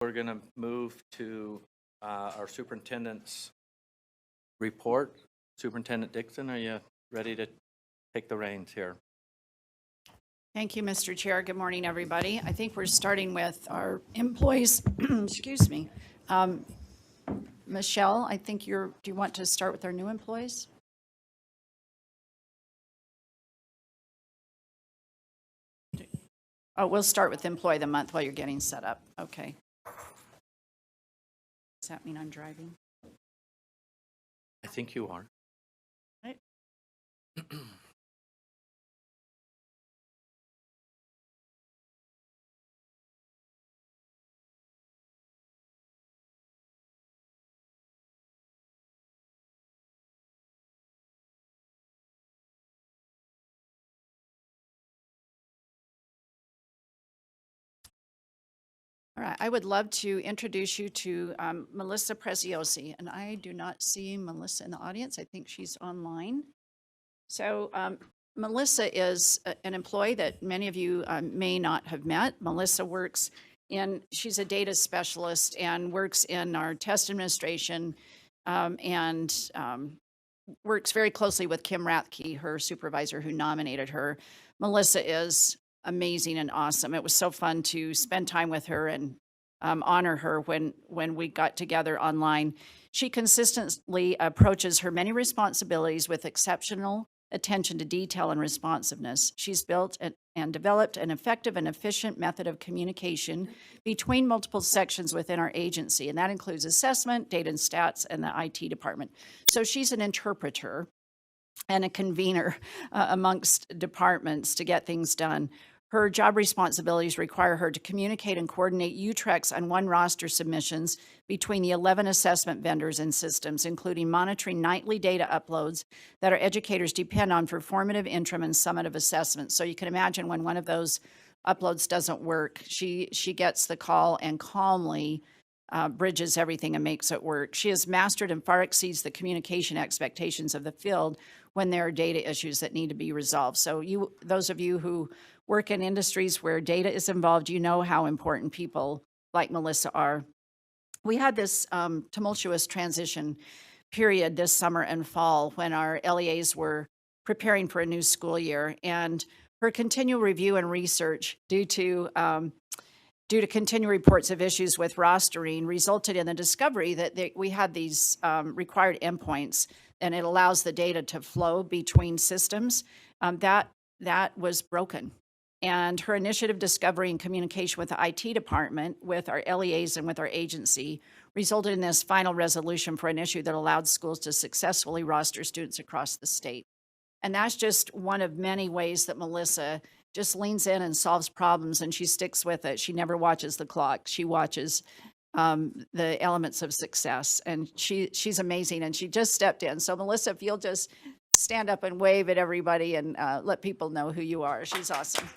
We're going to move to our superintendent's report. Superintendent Dixon, are you ready to take the reins here? Thank you, Mr. Chair. Good morning, everybody. I think we're starting with our employees. Excuse me. Michelle, I think do you want to start with our new employees? Oh, we'll start with Employee of the Month while you're getting set up. Okay. Does that mean I'm driving? I think you are. Right. All right, I would love to introduce you to Melissa Preziosi, and I do not see Melissa in the audience. I think she's online. So Melissa is an employee that many of you may not have met. Melissa she's a data specialist and works in our test administration and works very closely with Kim Rathke, her supervisor who nominated her. Melissa is amazing and awesome. It was so fun to spend time with her and honor her when we got together online. She consistently approaches her many responsibilities with exceptional attention to detail and responsiveness. She's built and developed an effective and efficient method of communication between multiple sections within our agency, and that includes assessment, data and stats, and the IT department. So she's an interpreter and a convener amongst departments to get things done. Her job responsibilities require her to communicate and coordinate UTREX on one roster submissions between the 11 assessment vendors and systems, including monitoring nightly data uploads that our educators depend on for formative, interim, and summative assessments. So you can imagine when one of those uploads doesn't work, she gets the call and calmly bridges everything and makes it work. She has mastered and far exceeds the communication expectations of the field when there are data issues that need to be resolved. So those of you who work in industries where data is involved, you know how important people like Melissa are. We had this tumultuous transition period this summer and fall when our LEAs were preparing for a new school year, and her continual review and research due to continued reports of issues with rostering resulted in the discovery that we had these required endpoints, and it allows the data to flow between systems. That was broken. And her initiative, discovery, and communication with the IT department, with our LEAs, and with our agency resulted in this final resolution for an issue that allowed schools to successfully roster students across the state. And that's just one of many ways that Melissa just leans in and solves problems, and she sticks with it. She never watches the clock. She watches the elements of success, and she's amazing, and she just stepped in. So Melissa, if you'll just stand up and wave at everybody and let people know who you are. She's awesome.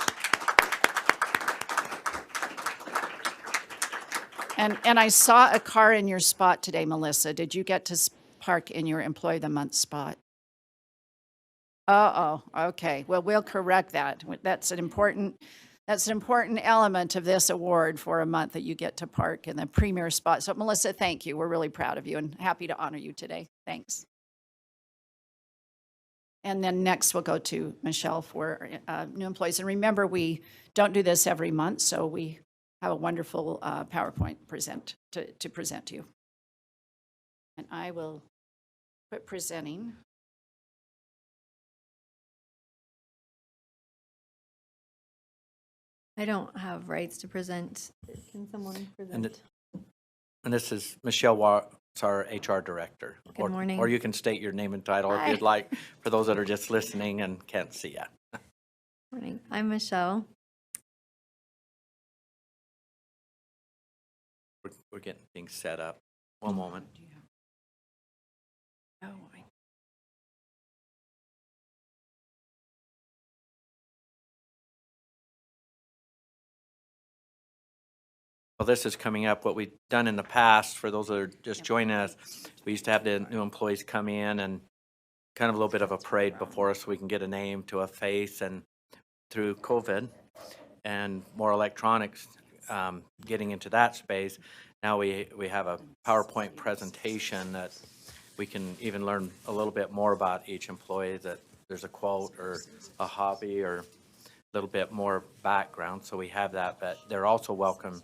And I saw a car in your spot today, Melissa. Did you get to park in your Employee of the Month spot? Okay. Well, we'll correct that. That's an important element of this award for a month, that you get to park in the premier spot. So Melissa, thank you. We're really proud of you and happy to honor you today. Thanks. And then next we'll go to Michelle for new employees. And remember, we don't do this every month, so we have a wonderful PowerPoint to present to you. And I will quit presenting. I don't have rights to present. Can someone present? And this is Michelle Watts, our HR director. Good morning. Or you can state your name and title Hi. if you'd like, for those that are just listening and can't see you. Morning. I'm Michelle. We're getting things set up. One moment. Oh, Well, this is coming up. What we've done in the past, for those that are just joining us, we used to have the new employees come in and kind of a little bit of a parade before us so we can get a name to a face. And through COVID and more electronics, getting into that space. Now we have a PowerPoint presentation that we can even learn a little bit more about each employee, that there's a quote or a hobby or a little bit more background. So we have that, but they're also welcome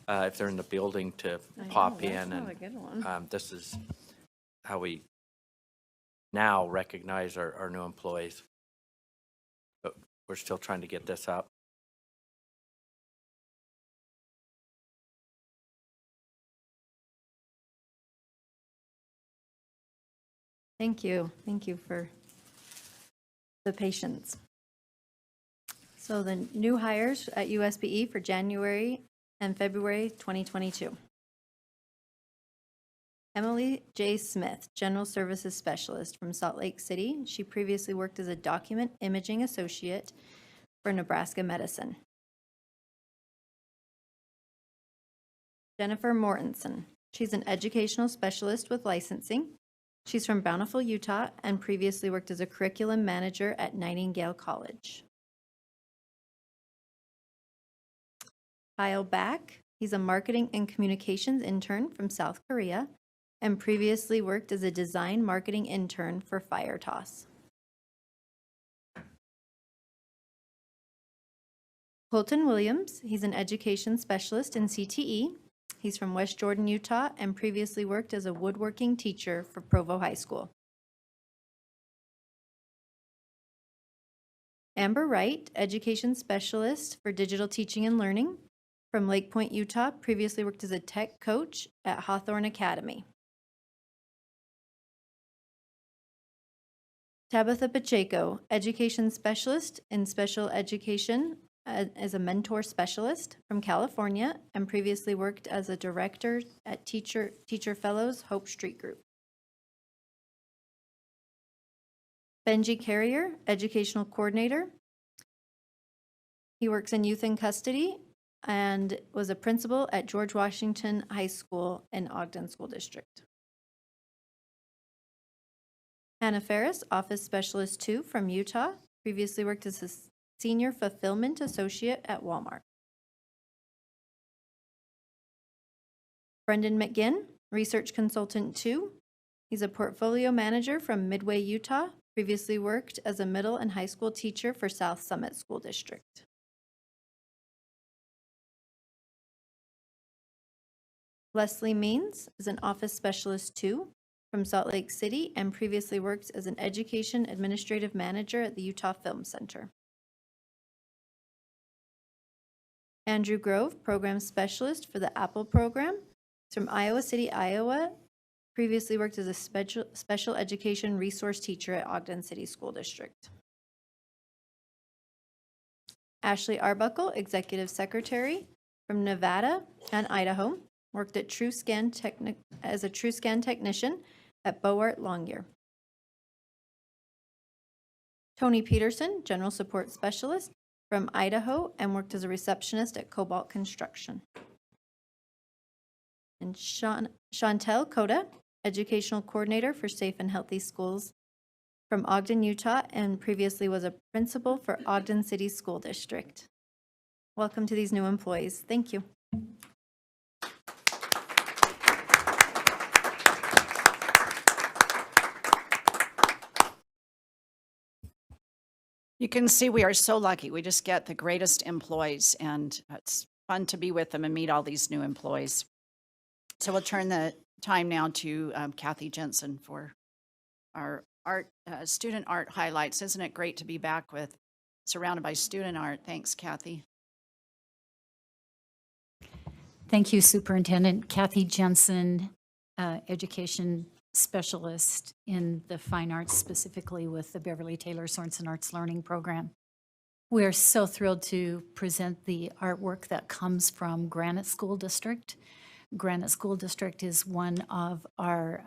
if they're in the building to pop in. That's not a And good one. this is how we now recognize our new employees. But we're still trying to get this up. Thank you. Thank you for the patience. So the new hires at USBE for January and February 2022. Emily J. Smith, General Services Specialist from Salt Lake City. She previously worked as a document imaging associate for Nebraska Medicine. Jennifer Mortensen. She's an educational specialist with licensing. She's from Bountiful, Utah, and previously worked as a curriculum manager at Nightingale College. Kyle Back. He's a marketing and communications intern from South Korea and previously worked as a design marketing intern for FireToss. Colton Williams. He's an education specialist in CTE. He's from West Jordan, Utah, and previously worked as a woodworking teacher for Provo High School. Amber Wright, education specialist for digital teaching and learning from Lake Point, Utah, previously worked as a tech coach at Hawthorne Academy. Tabitha Pacheco, education specialist in special education as a mentor specialist from California and previously worked as a director at Teacher Fellows Hope Street Group. Benji Carrier, educational coordinator. He works in youth in custody and was a principal at George Washington High School in Ogden School District. Hannah Ferris, office specialist 2 from Utah, previously worked as a senior fulfillment associate at Walmart. Brendan McGinn, research consultant 2. He's a portfolio manager from Midway, Utah, previously worked as a middle and high school teacher for South Summit School District. Leslie Means is an office specialist 2 from Salt Lake City and previously worked as an education administrative manager at the Utah Film Center. Andrew Grove, program specialist for the Apple program. He's from Iowa City, Iowa. Previously worked as a special education resource teacher at Ogden City School District. Ashley Arbuckle, executive secretary from Nevada and Idaho. Worked at as a TrueScan technician at Boart Longyear. Tony Peterson, general support specialist from Idaho and worked as a receptionist at Cobalt Construction. And Chantel Coda, educational coordinator for Safe and Healthy Schools from Ogden, Utah, and previously was a principal for Ogden City School District. Welcome to these new employees. Thank you. You can see we are so lucky. We just get the greatest employees, and it's fun to be with them and meet all these new employees. So we'll turn the time now to Kathy Jensen for our student art highlights. Isn't it great to be back with surrounded by student art? Thanks, Kathy. Thank you, Superintendent. Kathy Jensen, education specialist in the fine arts, specifically with the Beverly Taylor Sorensen Arts Learning Program. We're so thrilled to present the artwork that comes from Granite School District. Granite School District is one of our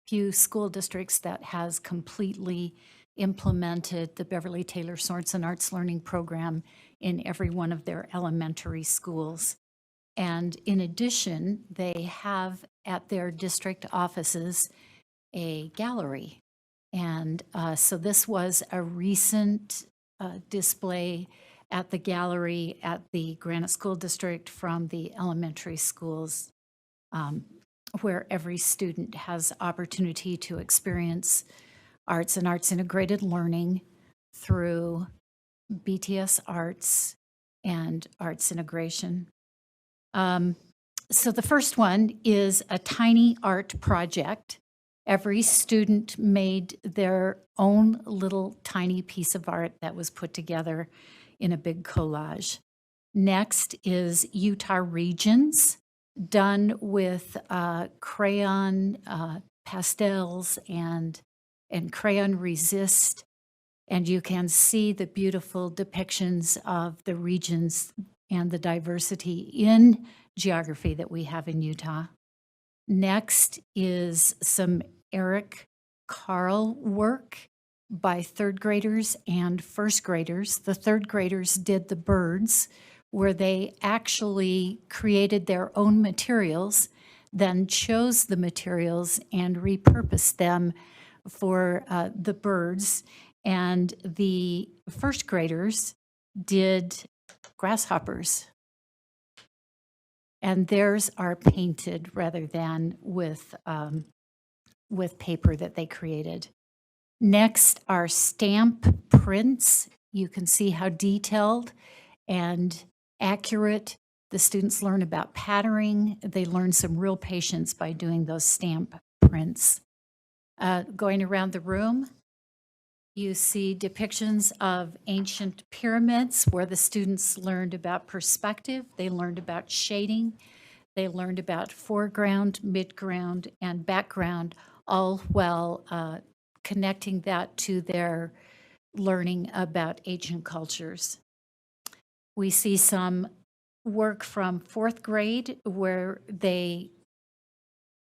few school districts that has completely implemented the Beverly Taylor Sorensen Arts Learning Program in every one of their elementary schools. And in addition, they have at their district offices a gallery. And so this was a recent display at the gallery at the Granite School District from the elementary schools, where every student has opportunity to experience arts and arts integrated learning through BTS Arts and arts integration. So the first one is a tiny art project. Every student made their own little tiny piece of art that was put together in a big collage. Next is Utah Regions, done with crayon pastels and crayon resist. And you can see the beautiful depictions of the regions and the diversity in geography that we have in Utah. Next is some Eric Carl work by third graders and first graders. The third graders did the birds, where they actually created their own materials, then chose the materials and repurposed them for the birds. And the first graders did grasshoppers. And theirs are painted rather than with paper that they created. Next are stamp prints. You can see how detailed and accurate the students learn about patterning. They learn some real patience by doing those stamp prints. Going around the room, you see depictions of ancient pyramids where the students learned about perspective. They learned about shading. They learned about foreground, midground, and background, all while connecting that to their learning about ancient cultures. We see some work from fourth grade where they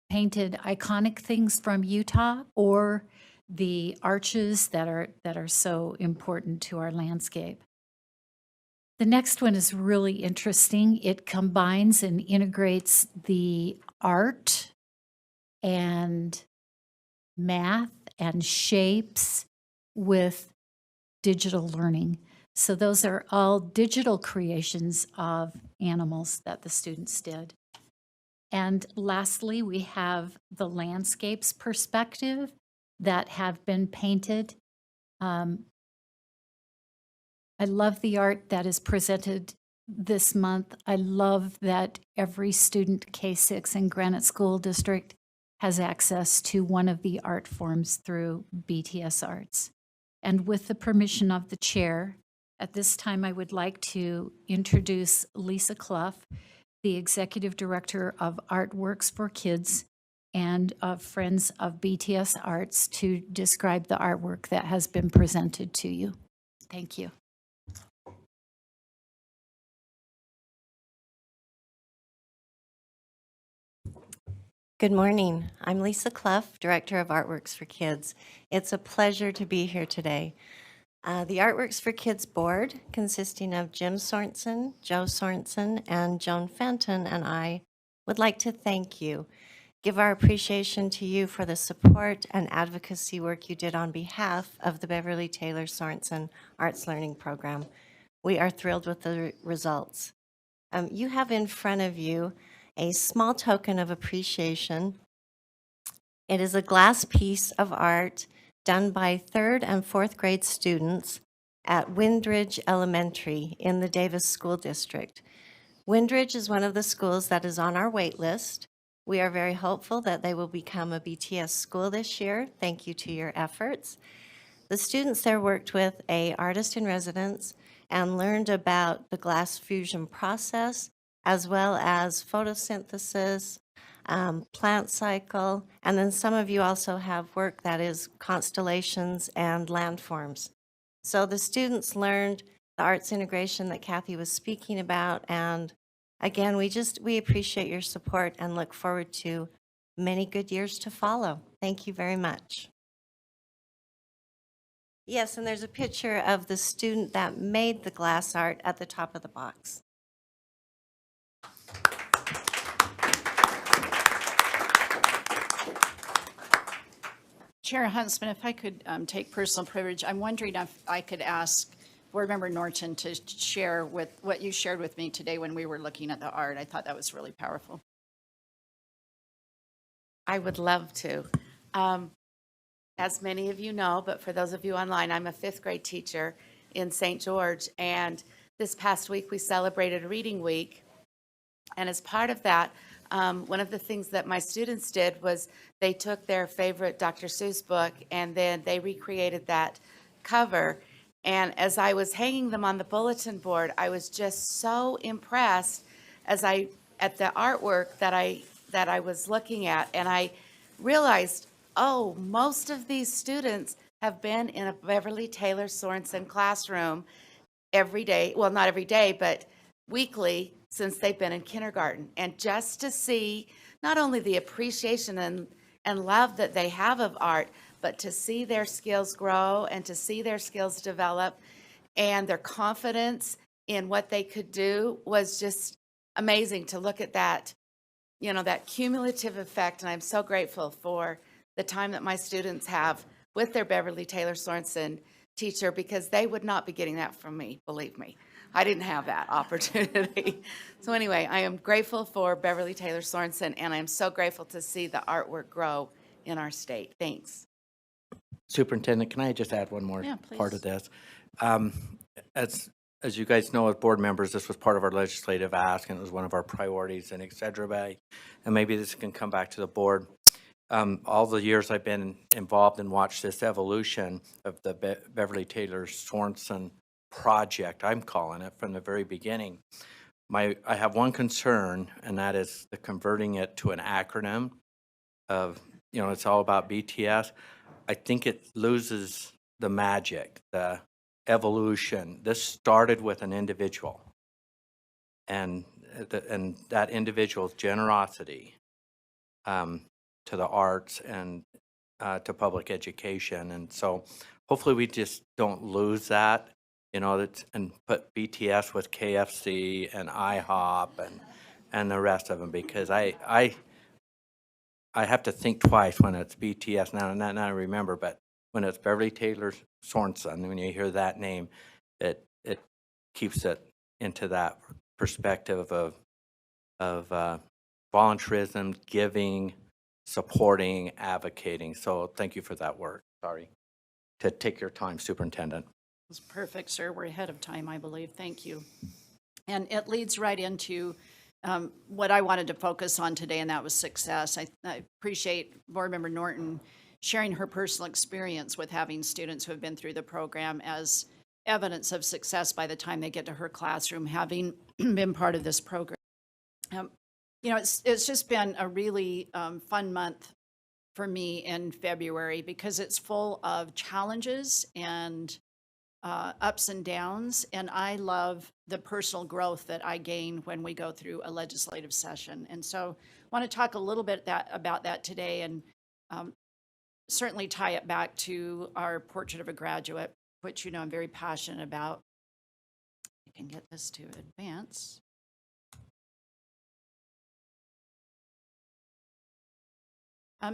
painted iconic things from Utah or the arches that are so important to our landscape. The next one is really interesting. It combines and integrates the art and math and shapes with digital learning. So those are all digital creations of animals that the students did. And lastly, we have the landscapes perspective that have been painted. I love the art that is presented this month. I love that every student K-6 in Granite School District has access to one of the art forms through BTS Arts. And with the permission of the chair, at this time I would like to introduce Lisa Clough, the Executive Director of Artworks for Kids and of Friends of BTS Arts, to describe the artwork that has been presented to you. Thank you. Good morning. I'm Lisa Clough, Director of Artworks for Kids. It's a pleasure to be here today. The Artworks for Kids board, consisting of Jim Sorensen, Joe Sorensen, and Joan Fenton, and I would like to thank you, give our appreciation to you for the support and advocacy work you did on behalf of the Beverly Taylor Sorensen Arts Learning Program. We are thrilled with the results. You have in front of you a small token of appreciation. It is a glass piece of art done by 3rd and 4th grade students at Windridge Elementary in the Davis School District. Windridge is one of the schools that is on our wait list. We are very hopeful that they will become a BTS school this year. Thank you to your efforts. The students there worked with an artist in residence and learned about the glass fusion process, as well as photosynthesis, plant cycle, and then some of you also have work that is constellations and landforms. So the students learned the arts integration that Kathy was speaking about, and again, we appreciate your support and look forward to many good years to follow. Thank you very much. Yes, and there's a picture of the student that made the glass art at the top of the box. Chair Huntsman, if I could take personal privilege, I'm wondering if I could ask Board Member Norton to share with what you shared with me today when we were looking at the art. I thought that was really powerful. I would love to. As many of you know, but for those of you online, I'm a 5th grade teacher in St. George, and this past week we celebrated Reading Week. And as part of that, one of the things that my students did was they took their favorite Dr. Seuss book and then they recreated that cover. And as I was hanging them on the bulletin board, I was just so impressed at the artwork that I was looking at, and I realized, oh, most of these students have been in a Beverly Taylor Sorensen classroom every day, well, not every day, but weekly since they've been in kindergarten. And just to see not only the appreciation and love that they have of art, but to see their skills grow and to see their skills develop and their confidence in what they could do was just amazing to look at that, that cumulative effect. And I'm so grateful for the time that my students have with their Beverly Taylor Sorensen teacher, because they would not be getting that from me, believe me. I didn't have that opportunity. So anyway, I am grateful for Beverly Taylor Sorensen, and I'm so grateful to see the artwork grow in our state. Thanks. Superintendent, can I just add one more Yeah, part of please. this? As you guys know, as board members, this was part of our legislative ask, and it was one of our priorities, and et cetera. And maybe this can come back to the board. All the years I've been involved and watched this evolution of the Beverly Taylor Sorensen project, I'm calling it, from the very beginning. I have one concern, and that is the converting it to an acronym of, it's all about BTS. I think it loses the magic, the evolution. This started with an individual, and that individual's generosity to the arts and to public education. And so hopefully we just don't lose that, and put BTS with KFC and IHOP and the rest of them, because I have to think twice when it's BTS now, and I remember, but when it's Beverly Taylor Sorensen, when you hear that name, it keeps it into that perspective of volunteerism, giving, supporting, advocating. So thank you for that work. Sorry to take your time, Superintendent. It was perfect, sir. We're ahead of time, I believe. Thank you. And it leads right into what I wanted to focus on today, and that was success. I appreciate Board Member Norton sharing her personal experience with having students who have been through the program as evidence of success by the time they get to her classroom, having been part of this program. It's just been a really fun month for me in February because it's full of challenges and ups and downs, and I love the personal growth that I gain when we go through a legislative session. And so I want to talk a little bit about that today, and certainly tie it back to our Portrait of a Graduate, which I'm very passionate about. You can get this to advance.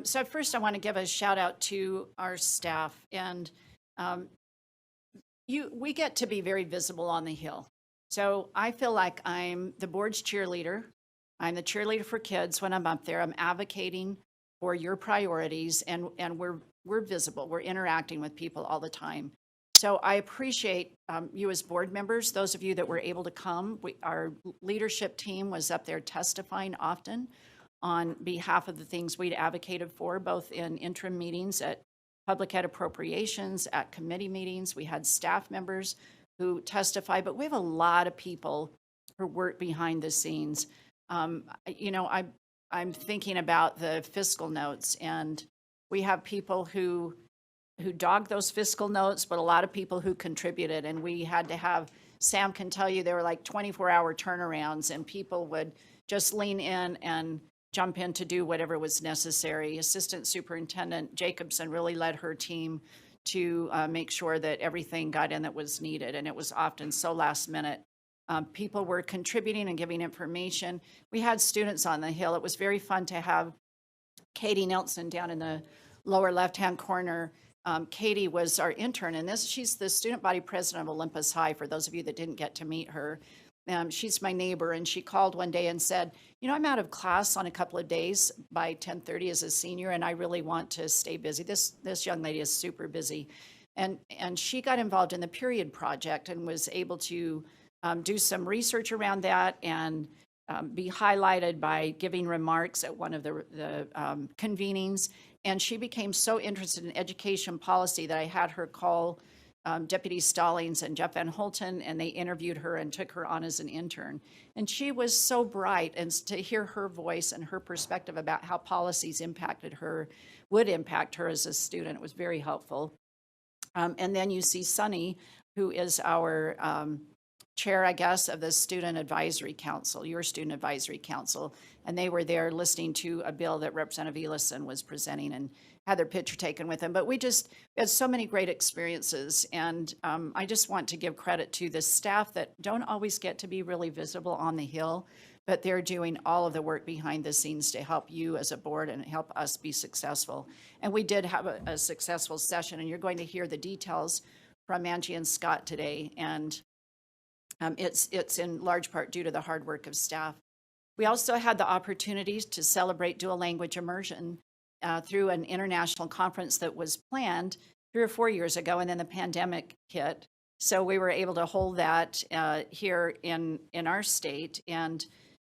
So first I want to give a shout out to our staff, and we get to be very visible on the Hill. So I feel like I'm the board's cheerleader. I'm the cheerleader for kids when I'm up there. I'm advocating for your priorities, and we're visible. We're interacting with people all the time. So I appreciate you as board members, those of you that were able to come. Our leadership team was up there testifying often on behalf of the things we'd advocated for, both in interim meetings, at public ed appropriations, at committee meetings. We had staff members who testify, but we have a lot of people who work behind the scenes. I'm thinking about the fiscal notes, and we have people who dog those fiscal notes, but a lot of people who contributed, and we had to have, Sam can tell you, there were like 24-hour turnarounds, and people would just lean in and jump in to do whatever was necessary. Assistant Superintendent Jacobson really led her team to make sure that everything got in that was needed, and it was often so last minute. People were contributing and giving information. We had students on the Hill. It was very fun to have Katie Nelson down in the lower left-hand corner Katie was our intern, and she's the student body president of Olympus High, for those of you that didn't get to meet her. She's my neighbor, and she called one day and said, I'm out of class on a couple of days by 10:30 as a senior, and I really want to stay busy. This young lady is super busy. And she got involved in the Period Project and was able to do some research around that and be highlighted by giving remarks at one of the convenings. And she became so interested in education policy that I had her call Deputy Stallings and Jeff Van Holten, and they interviewed her and took her on as an intern. And she was so bright, and to hear her voice and her perspective about how policies would impact her as a student, was very helpful. And then you see Sunny, who is our chair, I guess, of the Student Advisory Council, your Student Advisory Council. And they were there listening to a bill that Representative Elison was presenting and had their picture taken with them. But we had so many great experiences. And I just want to give credit to the staff that don't always get to be really visible on the Hill, but they're doing all of the work behind the scenes to help you as a board and help us be successful. And we did have a successful session, and you're going to hear the details from Angie and Scott today. And it's in large part due to the hard work of staff. We also had the opportunities to celebrate dual language immersion through an international conference that was planned 3 or 4 years ago, and then the pandemic hit. So we were able to hold that here in our state, and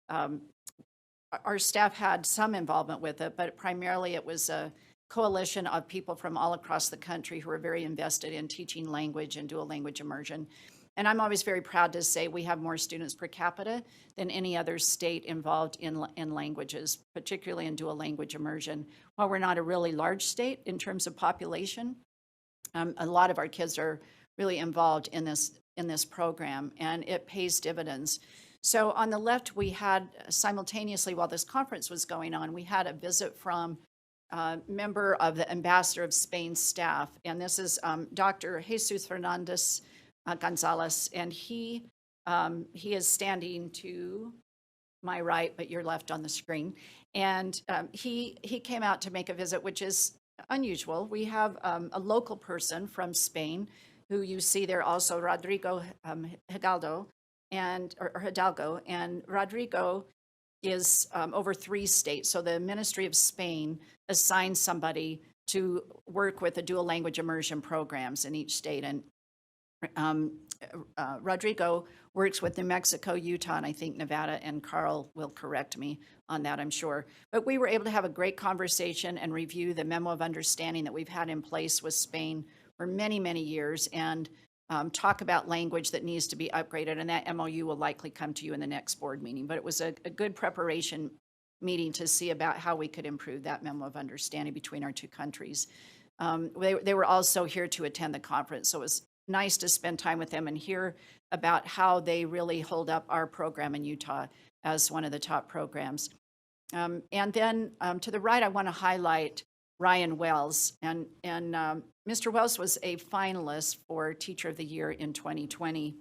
our staff had some involvement with it, but primarily it was a coalition of people from all across the country who are very invested in teaching language and dual language immersion. And I'm always very proud to say we have more students per capita than any other state involved in languages, particularly in dual language immersion. While we're not a really large state in terms of population, a lot of our kids are really involved in this program, and it pays dividends. So on the left, we had simultaneously, while this conference was going on, we had a visit from a member of the Ambassador of Spain's staff, and this is Dr. Jesus Fernandez Gonzalez, and he is standing to my right, but you're left on the screen. And he came out to make a visit, which is unusual. We have a local person from Spain who you see there also, Rodrigo Hidalgo, and Rodrigo is over 3 states. So the Ministry of Spain assigned somebody to work with the dual language immersion programs in each state. And Rodrigo works with New Mexico, Utah, and I think Nevada, and Carl will correct me on that, I'm sure. But we were able to have a great conversation and review the memo of understanding that we've had in place with Spain for many, many years, and talk about language that needs to be upgraded, and that MOU will likely come to you in the next board meeting. But it was a good preparation meeting to see about how we could improve that memo of understanding between our two countries. They were also here to attend the conference, so it was nice to spend time with them and hear about how they really hold up our program in Utah as one of the top programs. And then to the right, I want to highlight Ryan Wells. And Mr. Wells was a finalist for Teacher of the Year in 2020.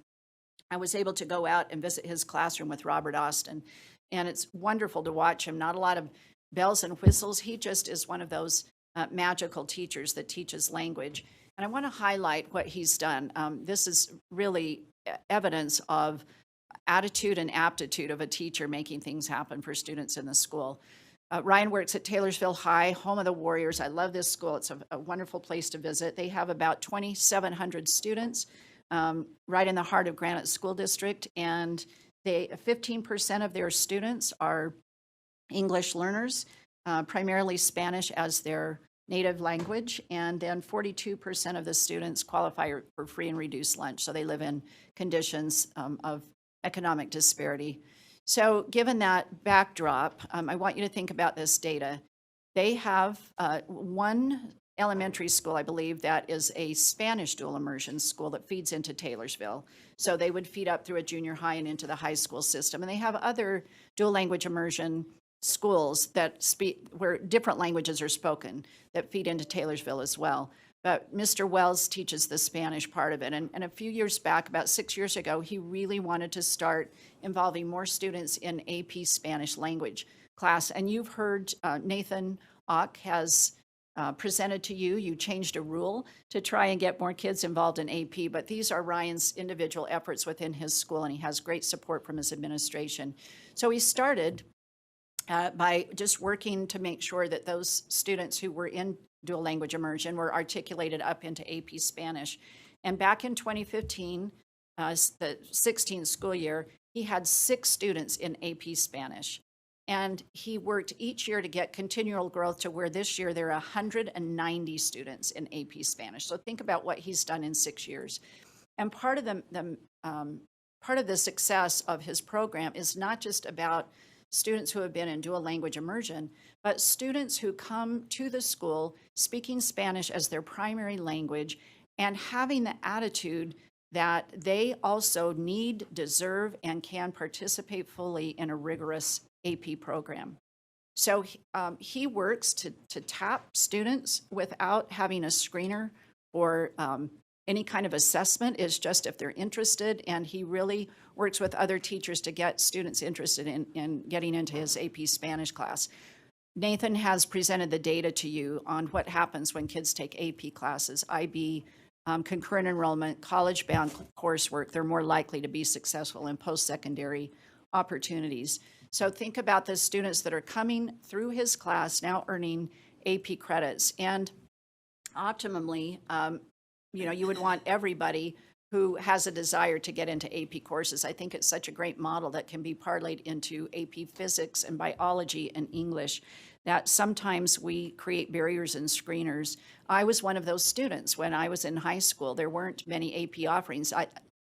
I was able to go out and visit his classroom with Robert Austin, and it's wonderful to watch him. Not a lot of bells and whistles. He just is one of those magical teachers that teaches language. And I want to highlight what he's done. This is really evidence of attitude and aptitude of a teacher making things happen for students in the school. Ryan works at Taylorsville High, home of the Warriors. I love this school. It's a wonderful place to visit. They have about 2,700 students right in the heart of Granite School District, and 15% of their students are English learners, primarily Spanish as their native language, and then 42% of the students qualify for free and reduced lunch, so they live in conditions of economic disparity. So given that backdrop, I want you to think about this data. They have one elementary school, I believe, that is a Spanish dual immersion school that feeds into Taylorsville. So they would feed up through a junior high and into the high school system. And they have other dual language immersion schools that speak where different languages are spoken that feed into Taylorsville as well. But Mr. Wells teaches the Spanish part of it. And a few years back, about 6 years ago, he really wanted to start involving more students in AP Spanish language class. And you've heard Nathan Ock has presented to you. You changed a rule to try and get more kids involved in AP, but these are Ryan's individual efforts within his school, and he has great support from his administration. So he started by just working to make sure that those students who were in dual language immersion were articulated up into AP Spanish. And back in 2015, the 16 school year, he had 6 students in AP Spanish. And he worked each year to get continual growth to where this year there are 190 students in AP Spanish. So think about what he's done in 6 years. And part of the success of his program is not just about students who have been in dual language immersion, but students who come to the school speaking Spanish as their primary language and having the attitude that they also need, deserve, and can participate fully in a rigorous AP program. So he works to tap students without having a screener or any kind of assessment. It's just if they're interested, and he really works with other teachers to get students interested in getting into his AP Spanish class. Nathan has presented the data to you on what happens when kids take AP classes, IB, concurrent enrollment, college-bound coursework. They're more likely to be successful in post-secondary opportunities. So think about the students that are coming through his class now earning AP credits. And optimally, you would want everybody who has a desire to get into AP courses. I think it's such a great model that can be parlayed into AP physics and biology and English, that sometimes we create barriers and screeners. I was one of those students when I was in high school. There weren't many AP offerings.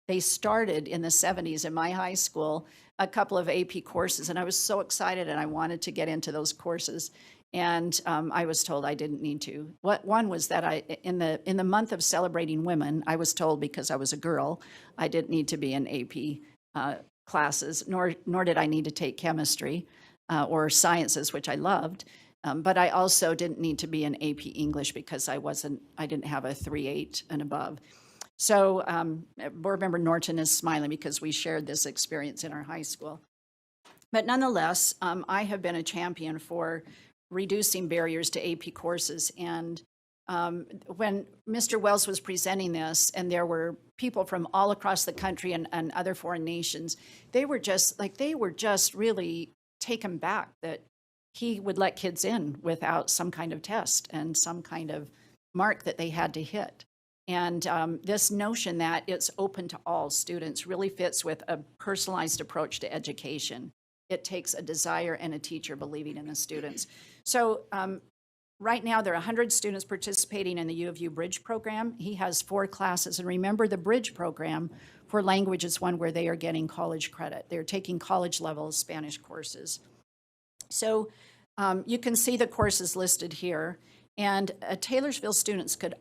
They started in the 70s in my high school, a couple of AP courses, and I was so excited and I wanted to get into those courses. And I was told I didn't need to. One was that in the month of celebrating women, I was told because I was a girl, I didn't need to be in AP classes, nor did I need to take chemistry or sciences, which I loved. But I also didn't need to be in AP English because I didn't have a 3.8 and above. So Board Member Norton is smiling because we shared this experience in our high school. But nonetheless, I have been a champion for reducing barriers to AP courses. And when Mr. Wells was presenting this, and there were people from all across the country and other foreign nations, they were just really taken back that he would let kids in without some kind of test and some kind of mark that they had to hit. And this notion that it's open to all students really fits with a personalized approach to education. It takes a desire and a teacher believing in the students. So right now there are 100 students participating in the U of U Bridge program. He has 4 classes. And remember, the Bridge program for language is one where they are getting college credit. They're taking college level Spanish courses. So you can see the courses listed here. And Taylorsville students could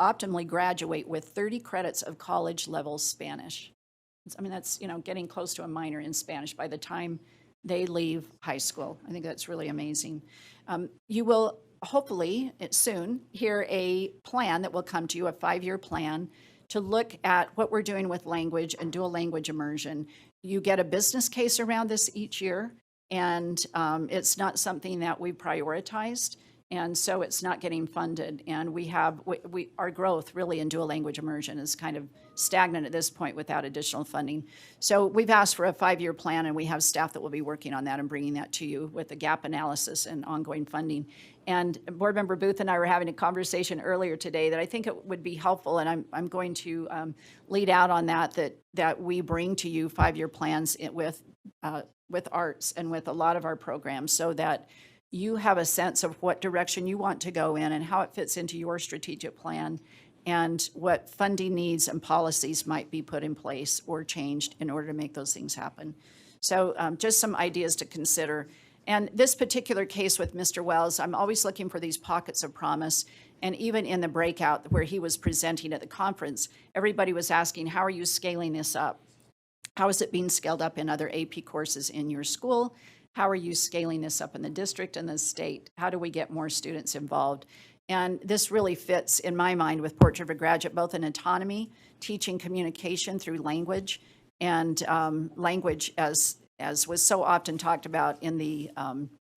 optimally graduate with 30 credits of college level Spanish. I mean, that's, getting close to a minor in Spanish by the time they leave high school. I think that's really amazing. You will hopefully soon hear a plan that will come to you, a 5-year plan to look at what we're doing with language and dual language immersion. You get a business case around this each year, and it's not something that we prioritized. And so it's not getting funded. And our growth really in dual language immersion is kind of stagnant at this point without additional funding. So we've asked for a 5-year plan, and we have staff that will be working on that and bringing that to you with the gap analysis and ongoing funding. And Board Member Booth and I were having a conversation earlier today that I think it would be helpful, and I'm going to lead out on that we bring to you 5-year plans with arts and with a lot of our programs, so that you have a sense of what direction you want to go in and how it fits into your strategic plan, and what funding needs and policies might be put in place or changed in order to make those things happen. So just some ideas to consider. And this particular case with Mr. Wells, I'm always looking for these pockets of promise. And even in the breakout where he was presenting at the conference, everybody was asking, how are you scaling this up? How is it being scaled up in other AP courses in your school? How are you scaling this up in the district and the state? How do we get more students involved? And this really fits, in my mind, with Portrait of a Graduate, both in autonomy, teaching communication through language, and language, as was so often talked about in the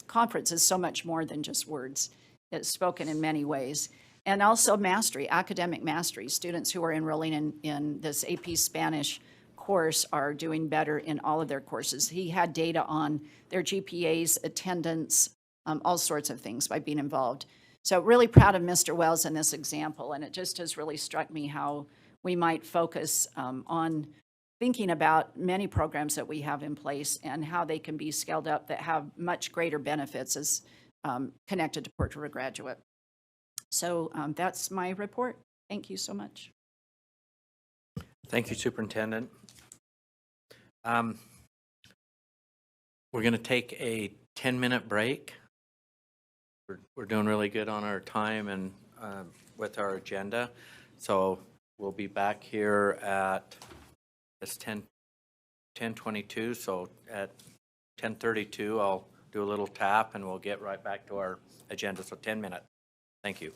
conference, is so much more than just words. it's spoken in many ways. And also mastery, academic mastery. Students who are enrolling in this AP Spanish course are doing better in all of their courses. He had data on their GPAs, attendance, all sorts of things by being involved. So really proud of Mr. Wells in this example, and it just has really struck me how we might focus on thinking about many programs that we have in place and how they can be scaled up that have much greater benefits as connected to Puerto Rico graduate. So that's my report. Thank you so much. Thank you, Superintendent. We're going to take a 10-minute break. We're doing really good on our time and with our agenda. So we'll be back here at, it's 10:22, so at 10:32, I'll do a little tap and we'll get right back to our agenda. So 10 minutes. Thank you.